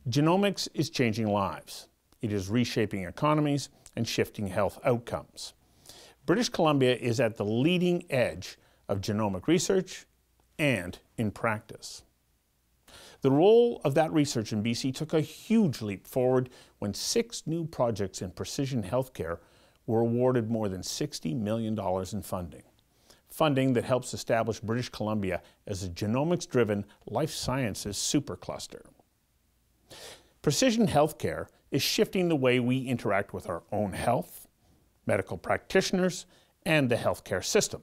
Genomics is changing lives. It is reshaping economies and shifting health outcomes. British Columbia is at the leading edge of genomic research and in practice. The role of that research in BC took a huge leap forward when 6 new projects in precision healthcare were awarded more than $60 million in funding. Funding that helps establish British Columbia as a genomics-driven life sciences supercluster. Precision healthcare is shifting the way we interact with our own health, medical practitioners, and the healthcare system.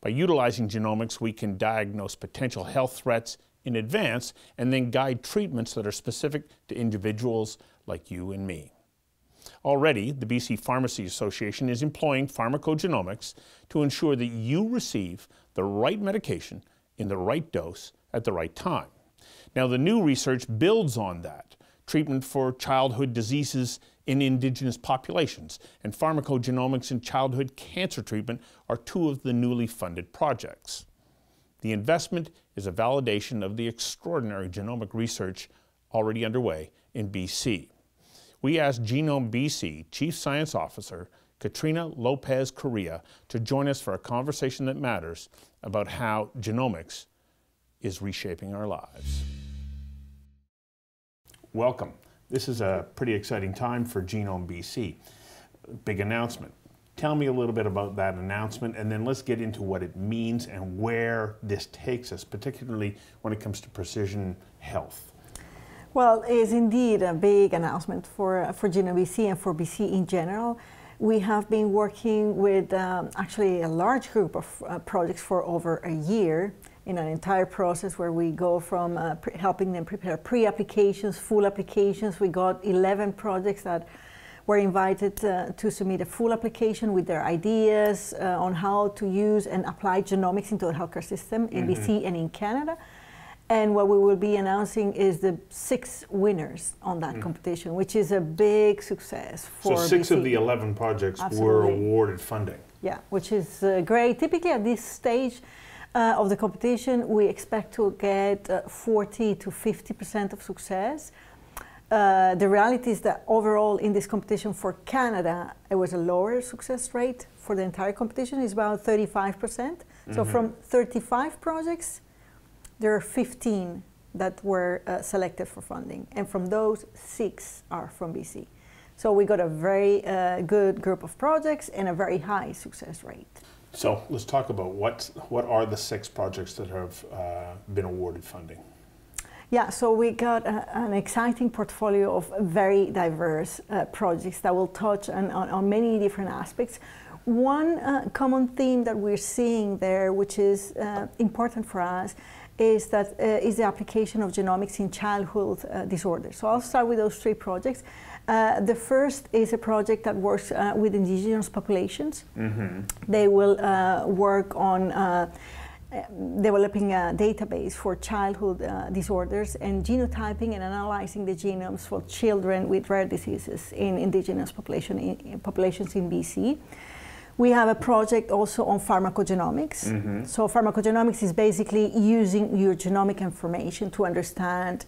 By utilizing genomics, we can diagnose potential health threats in advance and then guide treatments that are specific to individuals like you and me. Already, the BC Pharmacy Association is employing pharmacogenomics to ensure that you receive the right medication in the right dose at the right time. Now, the new research builds on that. Treatment for childhood diseases in Indigenous populations and pharmacogenomics in childhood cancer treatment are 2 of the newly funded projects. The investment is a validation of the extraordinary genomic research already underway in BC. We asked Genome BC Chief Science Officer Catalina Lopez-Correa to join us for a conversation that matters about how genomics is reshaping our lives. Welcome. This is a pretty exciting time for Genome BC. Big announcement. Tell me a little bit about that announcement, and then let's get into what it means and where this takes us, particularly when it comes to precision health. Well, it's indeed a big announcement for Genome BC and for BC in general. We have been working with actually a large group of projects for over a year in an entire process where we go from helping them prepare pre-applications, full applications. We got 11 projects that were invited to submit a full application with their ideas on how to use and apply genomics into the healthcare system in BC and in Canada. And what we will be announcing is the 6 winners on that competition, which is a big success for BC. So 6 of the 11 projects were awarded funding. Yeah, which is great. Typically at this stage of the competition, we expect to get 40 to 50% of success. The reality is that overall in this competition for Canada, it was a lower success rate for the entire competition. It's about 35%. So from 35 projects, there are 15 that were selected for funding. And from those, 6 are from BC. So we got a very good group of projects and a very high success rate. So let's talk about what are the 6 projects that have been awarded funding. Yeah, so we got an exciting portfolio of very diverse projects that will touch on many different aspects. One common theme that we're seeing there, which is important for us, is the application of genomics in childhood disorders. So I'll start with those 3 projects. The first is a project that works with Indigenous populations. They will work on developing a database for childhood disorders and genotyping and analyzing the genomes for children with rare diseases in Indigenous populations in BC. We have a project also on pharmacogenomics. So pharmacogenomics is basically using your genomic information to understand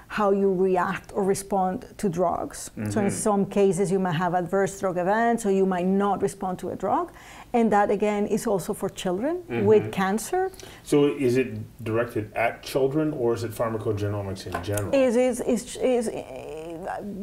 how you react or respond to drugs. So in some cases you might have adverse drug events, or you might not respond to a drug. And that again is also for children with cancer. So is it directed at children, or is it pharmacogenomics in general?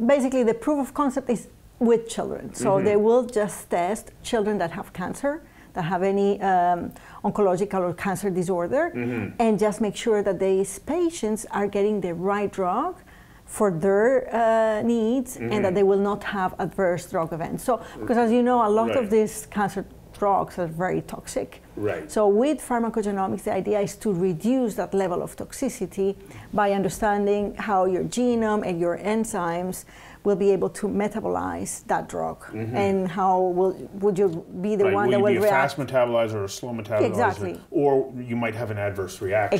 Basically the proof of concept is with children. So they will just test children that have cancer, that have any oncological or cancer disorder, and just make sure that these patients are getting the right drug for their needs and that they will not have adverse drug events. So, because as you know, a lot of these cancer drugs are very toxic. So with pharmacogenomics, the idea is to reduce that level of toxicity by understanding how your genome and your enzymes will be able to metabolize that drug, and how would you be the one that will react. Will you be a fast metabolizer or a slow metabolizer? Exactly. Or you might have an adverse reaction.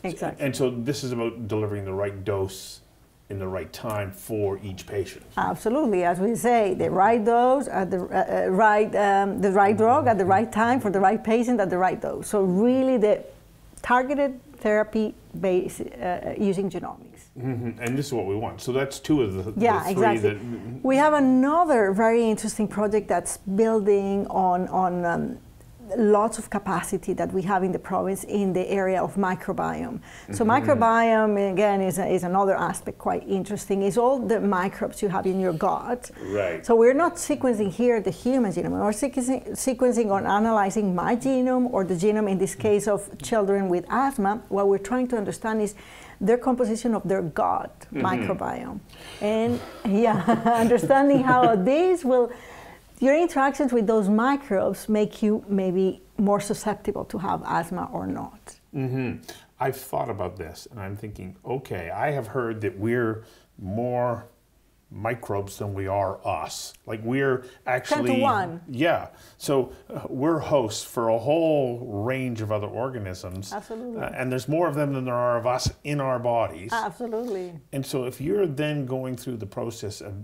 Exactly. And so this is about delivering the right dose in the right time for each patient. Absolutely, as we say, the right dose at the right drug at the right time for the right patient at the right dose. So really the targeted therapy based using genomics. Mm-hmm. And this is what we want. So that's two of the three. Exactly. That we have another very interesting project that's building on lots of capacity that we have in the province in the area of microbiome. So microbiome, again, is another aspect quite interesting. Is all the microbes you have in your gut. Right. So we're not sequencing here the human genome. We're sequencing or analyzing my genome or the genome, in this case, of children with asthma. What we're trying to understand is their composition of their gut microbiome. And understanding how this will, your interactions with those microbes make you maybe more susceptible to have asthma or not. I've thought about this and I'm thinking, okay, I have heard that we're more microbes than we are us. Like we're actually 10 to 1. Yeah. So we're hosts for a whole range of other organisms. Absolutely. And there's more of them than there are of us in our bodies. Absolutely. And so if you're then going through the process of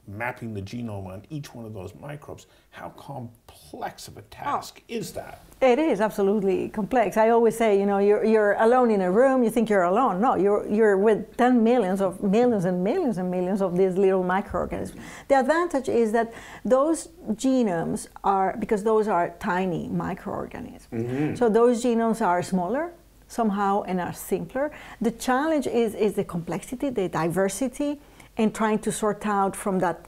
mapping the genome on each one of those microbes, how complex of a task is that? It is absolutely complex. I always say, you know, you're alone in a room, you think you're alone. No, you're with 10 millions of millions and millions and millions of these little microorganisms. The advantage is that those genomes are, because those are tiny microorganisms, so those genomes are smaller somehow and are simpler. The challenge is the complexity, the diversity, and trying to sort out from that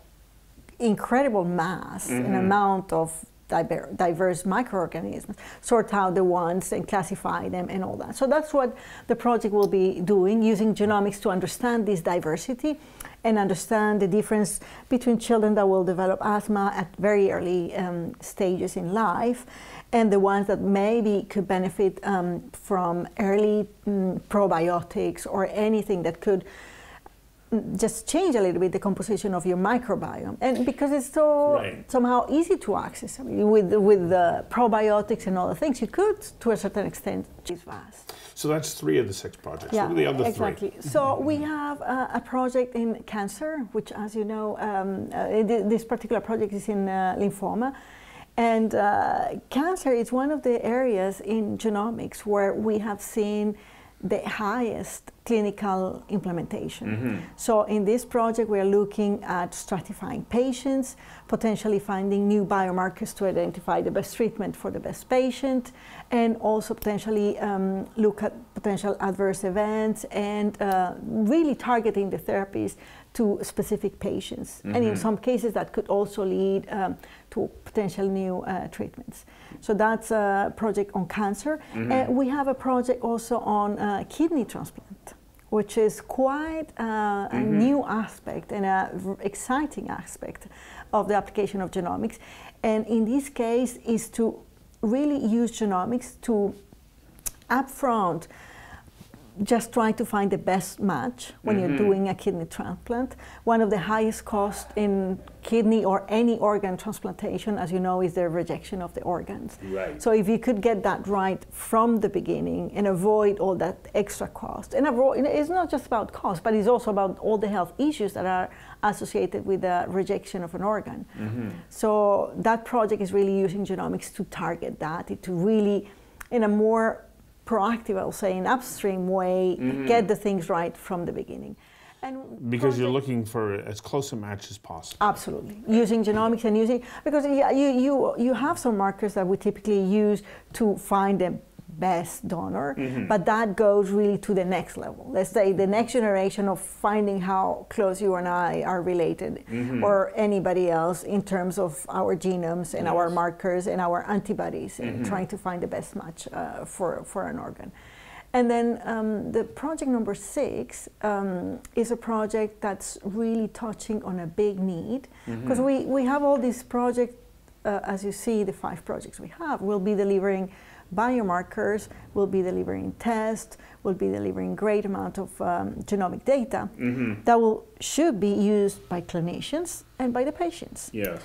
incredible mass and amount of diverse microorganisms, sort out the ones and classify them and all that. So that's what the project will be doing, using genomics to understand this diversity and understand the difference between children that will develop asthma at very early stages in life and the ones that maybe could benefit from early probiotics or anything that could just change a little bit the composition of your microbiome, and because it's so somehow easy to access. I mean, with the probiotics and other things, you could, to a certain extent, it's vast. So that's 3 of the 6 projects. What are the other 3? Exactly. So we have a project in cancer, which, as you know, this particular project is in lymphoma. And cancer is one of the areas in genomics where we have seen the highest clinical implementation. So in this project, we are looking at stratifying patients, potentially finding new biomarkers to identify the best treatment for the best patient, and also potentially look at potential adverse events and really targeting the therapies to specific patients. And in some cases, that could also lead to potential new treatments. So that's a project on cancer. We have a project also on kidney transplant, which is quite a new aspect and an exciting aspect of the application of genomics. And in this case is to really use genomics to upfront just try to find the best match when you're doing a kidney transplant. One of the highest costs in kidney or any organ transplantation, as you know, is the rejection of the organs. Right. So if you could get that right from the beginning and avoid all that extra cost, and it's not just about cost, but it's also about all the health issues that are associated with the rejection of an organ. So that project is really using genomics to target that, to really, in a more proactive, I'll say, an upstream way, get the things right from the beginning. And because you're looking for as close a match as possible. Absolutely. Using genomics and using, because you have some markers that we typically use to find the best donor, but that goes really to the next level. Let's say the next generation of finding how close you and I are related, or anybody else, in terms of our genomes and our markers and our antibodies, and trying to find the best match for an organ. And then the project number 6 is a project that's really touching on a big need, because we have all these projects, as you see, the 5 projects we have will be delivering biomarkers, will be delivering tests, will be delivering great amount of genomic data that should be used by clinicians and by the patients. Yeah.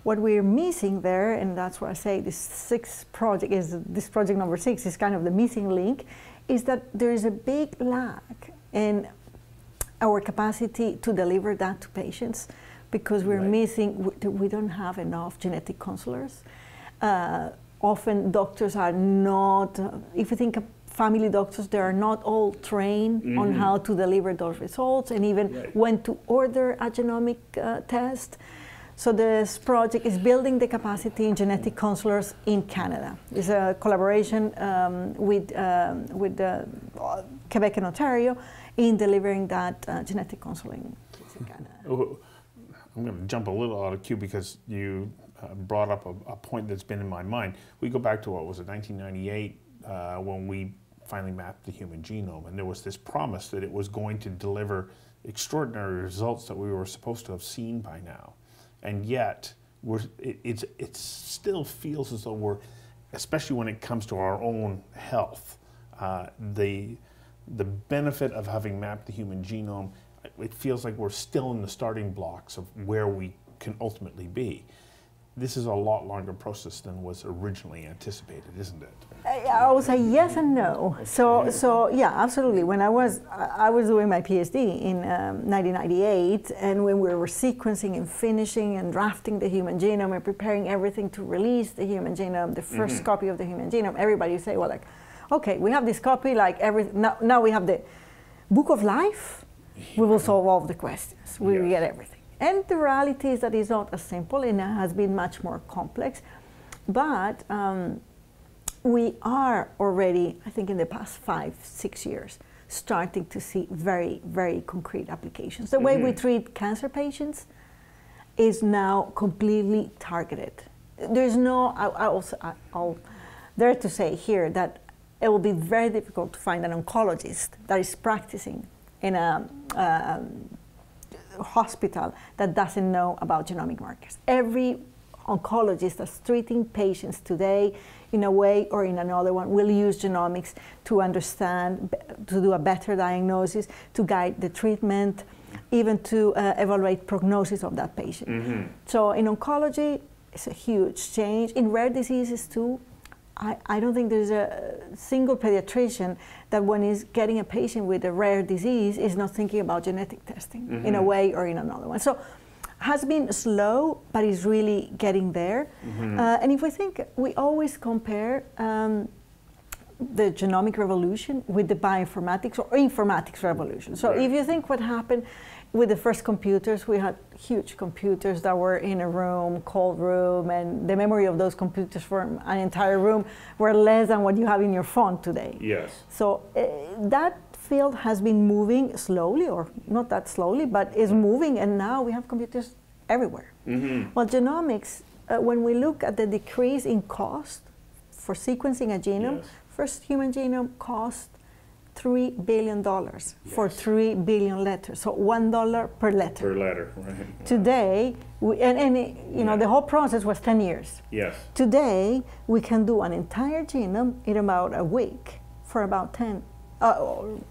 What we're missing there, and that's why I say this project number 6 is kind of the missing link, is that there is a big lack in our capacity to deliver that to patients, because we're missing, we don't have enough genetic counselors. Often doctors are not, if you think family doctors, they are not all trained on how to deliver those results and even when to order a genomic test. So this project is building the capacity in genetic counselors in Canada. It's a collaboration with Quebec and Ontario in delivering that genetic counseling in Canada. I'm going to jump a little out of cue because you brought up a point that's been in my mind. We go back to, what was it, 1998, when we finally mapped the human genome, and there was this promise that it was going to deliver extraordinary results that we were supposed to have seen by now. And yet, it still feels as though we're, especially when it comes to our own health, the benefit of having mapped the human genome, it feels like we're still in the starting blocks of where we can ultimately be. This is a lot longer process than was originally anticipated, isn't it? I would say yes and no. So yeah, absolutely. When I was doing my PhD in 1998, and when we were sequencing and finishing and drafting the human genome and preparing everything to release the human genome, the first copy of the human genome, everybody would say, well, like, okay, we have this copy, like now we have the book of life. We will solve all the questions. We will get everything. And the reality is that it's not as simple, and it has been much more complex. But we are already, I think in the past 5-6 years, starting to see very, very concrete applications. The way we treat cancer patients is now completely targeted. There's no, I'll dare to say here that it will be very difficult to find an oncologist that is practicing in a hospital that doesn't know about genomic markers. Every oncologist that's treating patients today in a way or in another one will use genomics to understand, to do a better diagnosis, to guide the treatment, even to evaluate prognosis of that patient. So in oncology, it's a huge change. In rare diseases too, I don't think there's a single pediatrician that when he's getting a patient with a rare disease is not thinking about genetic testing in a way or in another one. So has been slow, but is really getting there. And if we think, we always compare the genomic revolution with the bioinformatics or informatics revolution. So if you think what happened with the first computers, we had huge computers that were in a room, cold room, and the memory of those computers for an entire room were less than what you have in your phone today. Yes. So that field has been moving slowly, or not that slowly, but is moving, and now we have computers everywhere. Well, genomics, when we look at the decrease in cost for sequencing a genome, first human genome cost $3 billion for 3 billion letters, so $1 per letter. Per letter, right. Today, you know, the whole process was 10 years. Yes. Today, we can do an entire genome in about a week for about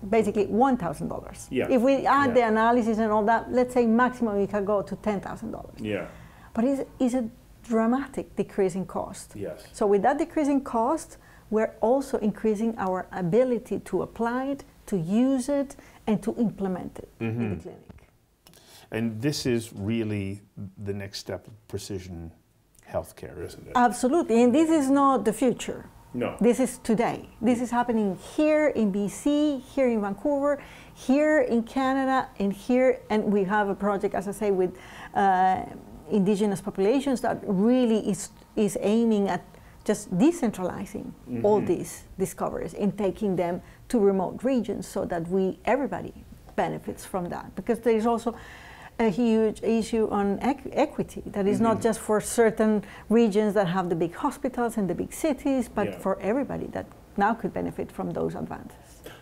basically $1,000. Yeah. If we add the analysis and all that, let's say maximum we can go to $10,000. Yeah. But it's a dramatic decrease in cost. Yes. So with that decrease in cost, we're also increasing our ability to apply it, to use it, and to implement it in the clinic. And this is really the next step of precision healthcare, isn't it? Absolutely, and this is not the future. No. This is today. This is happening here in BC, here in Vancouver, here in Canada, and here, and we have a project, as I say, with indigenous populations that really is aiming at just decentralizing all these discoveries and taking them to remote regions so that everybody benefits from that. Because there is also a huge issue on equity that is not just for certain regions that have the big hospitals and the big cities, but for everybody that now could benefit from those advances.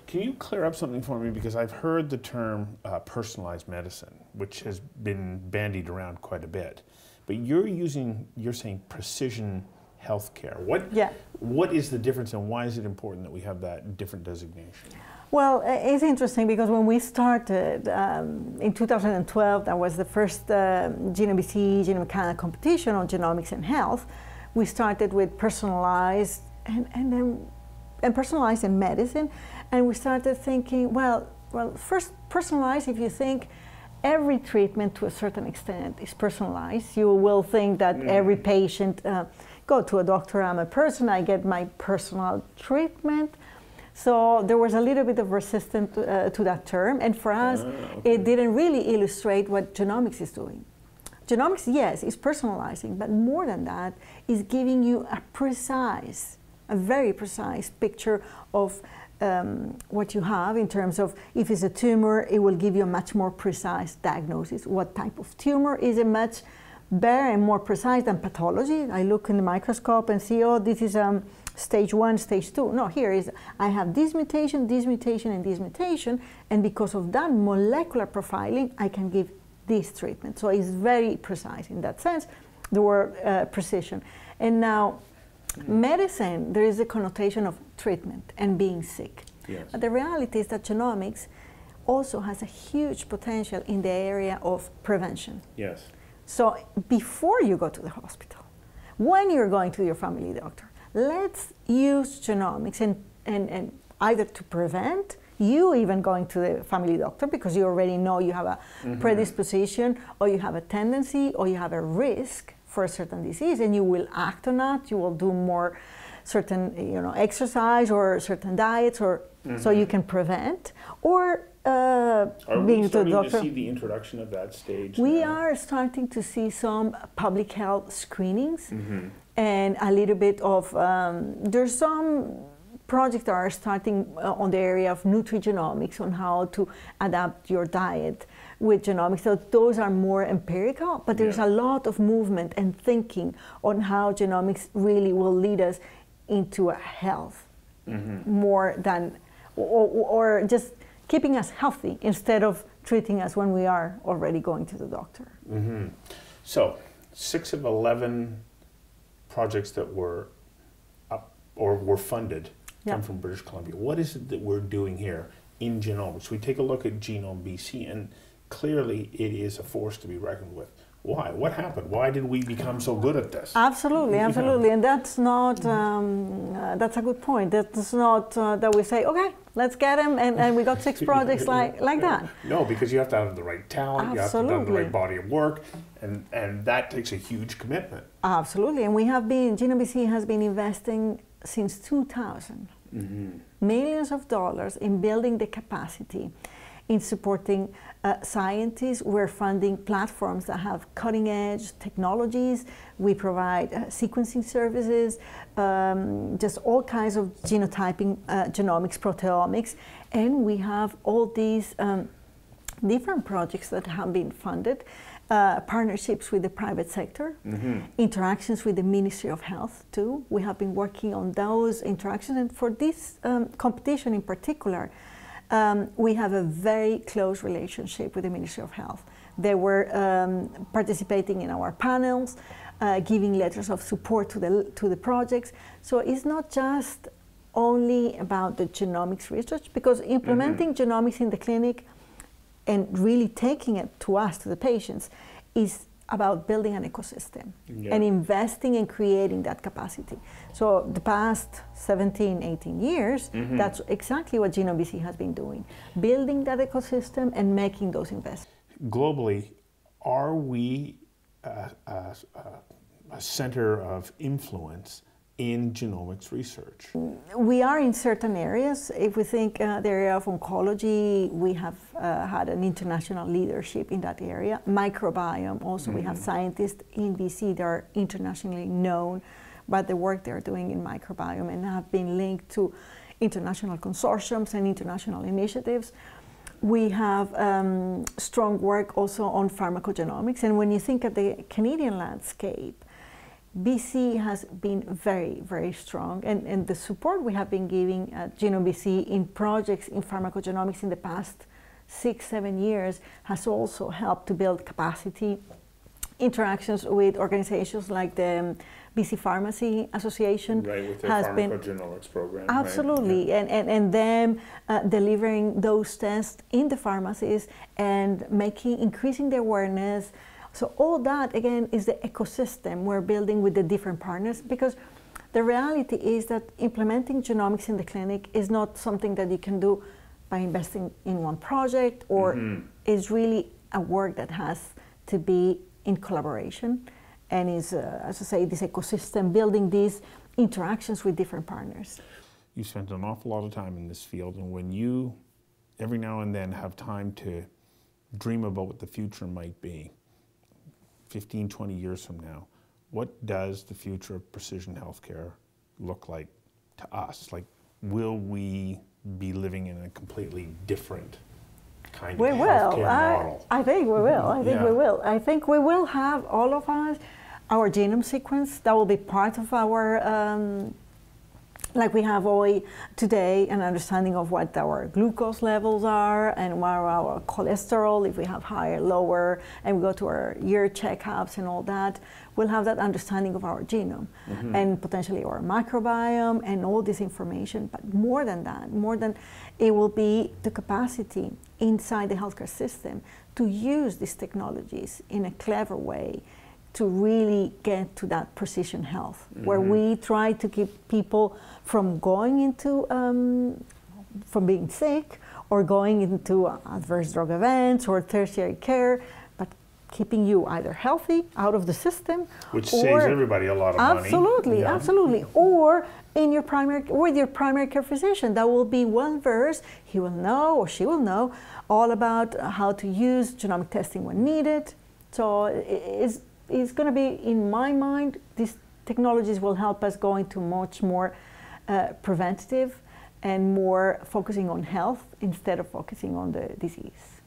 Can you clear up something for me? Because I've heard the term personalized medicine, which has been bandied around quite a bit. But you're saying precision healthcare. What is the difference, and why is it important that we have that different designation? Well, it's interesting because when we started in 2012, that was the first Genome BC, Genome Canada competition on genomics and health. We started with personalized and personalized in medicine, and we started thinking, well, first personalized. If you think every treatment to a certain extent is personalized, you will think that every patient go to a doctor. I'm a person. I get my personal treatment. So there was a little bit of resistance to that term, and for us, it didn't really illustrate what genomics is doing. Genomics, yes, is personalizing, but more than that, is giving you a very precise picture of what you have in terms of if it's a tumor, it will give you a much more precise diagnosis. What type of tumor is a much better and more precise than pathology. I look in the microscope and see, oh, this is stage 1, stage 2. No, here is, I have this mutation, and this mutation, and because of that molecular profiling, I can give this treatment. So it's very precise in that sense, the word precision. And now, medicine, there is a connotation of treatment and being sick. Yes. But the reality is that genomics also has a huge potential in the area of prevention. Yes. So before you go to the hospital, when you're going to your family doctor, let's use genomics and either to prevent you even going to the family doctor because you already know you have a predisposition or you have a tendency or you have a risk for a certain disease, and you will act on that. You will do more certain, exercise or certain diets, or so you can prevent. Or are being we starting to the doctor. To see the introduction of that stage? We now? are starting to see some public health screenings and a little bit of. There's some projects that are starting on the area of nutrigenomics on how to adapt your diet with genomics. So those are more empirical, but there's a lot of movement and thinking on how genomics really will lead us into a health more than, or just keeping us healthy instead of treating us when we are already going to the doctor. So 6 of 11 projects that were up or were funded come from British Columbia. What is it that we're doing here in genomics? We take a look at Genome BC, and clearly it is a force to be reckoned with. Why? What happened? Why did we become so good at this? Absolutely, absolutely. And that's not, that's a good point. That's not that we say, okay, let's get them, and we got 6 projects like that. No, because you have to have the right talent, Absolutely. you have to have the right body of work, and that takes a huge commitment. Absolutely, and Genome BC has been investing since 2000, millions of dollars in building the capacity, in supporting scientists. We're funding platforms that have cutting edge technologies. We provide sequencing services, just all kinds of genotyping, genomics, proteomics, and we have all these different projects that have been funded, partnerships with the private sector, interactions with the Ministry of Health too. We have been working on those interactions, and for this competition in particular, we have a very close relationship with the Ministry of Health. They were participating in our panels, giving letters of support to the projects. So it's not just only about the genomics research, because implementing genomics in the clinic and really taking it to us, to the patients, is about building an ecosystem and investing in creating that capacity. So the past 17, 18 years, that's exactly what Genome BC has been doing, building that ecosystem and making those investments. Globally, are we a center of influence in genomics research? We are in certain areas. If we think the area of oncology, we have had an international leadership in that area. Microbiome, also we have scientists in BC that are internationally known by the work they're doing in microbiome and have been linked to international consortiums and international initiatives. We have strong work also on pharmacogenomics, and when you think of the Canadian landscape, BC has been very, very strong, and the support we have been giving at Genome BC in projects in pharmacogenomics in the past 6-7 years has also helped to build capacity. Interactions with organizations like the BC Pharmacy Association with their has pharmacogenomics program. Absolutely, right? and them delivering those tests in the pharmacies and increasing the awareness. So all that, again, is the ecosystem we're building with the different partners, because the reality is that implementing genomics in the clinic is not something that you can do by investing in one project, or is really a work that has to be in collaboration and is, as I say, this ecosystem, building these interactions with different partners. you spent an awful lot of time in this field, and when you every now and then have time to dream about what the future might be, 15, 20 years from now, what does the future of precision healthcare look like to us? Like, will we be living in a completely different kind of healthcare model? I think we will. I think we will. I think we will have, all of us, our genome sequence. That will be part of our like we have today, an understanding of what our glucose levels are and what our cholesterol, if we have higher, lower, and we go to our year checkups and all that, we'll have that understanding of our genome and potentially our microbiome and all this information. But more than that, it will be the capacity inside the healthcare system to use these technologies in a clever way to really get to that precision health, where we try to keep people from going into, from being sick or going into adverse drug events or tertiary care, but keeping you either healthy, out of the system. Which saves everybody a lot of money. Absolutely, absolutely. Or in your with your primary care physician, that will be well versed. He will know, or she will know, all about how to use genomic testing when needed. So it's going to be, in my mind, these technologies will help us go into much more preventative and more focusing on health instead of focusing on the disease.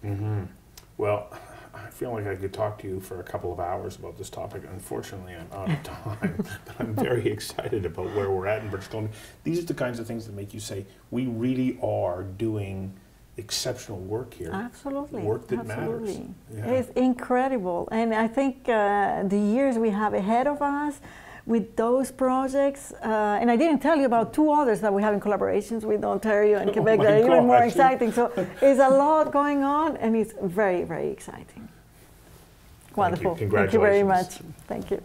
Well, I feel like I could talk to you for a couple of hours about this topic. Unfortunately, I'm out of time, but I'm very excited about where we're at in British Columbia. These are the kinds of things that make you say, we really are doing exceptional work here. Absolutely. Work that matters. Yeah. It's incredible. And I think the years we have ahead of us with those projects, and I didn't tell you about two others that we have in collaborations with Ontario and Quebec that are even more exciting. So there's a lot going on, and it's very, very exciting. Wonderful. Thank you. Congratulations. Thank you very much. Thank you.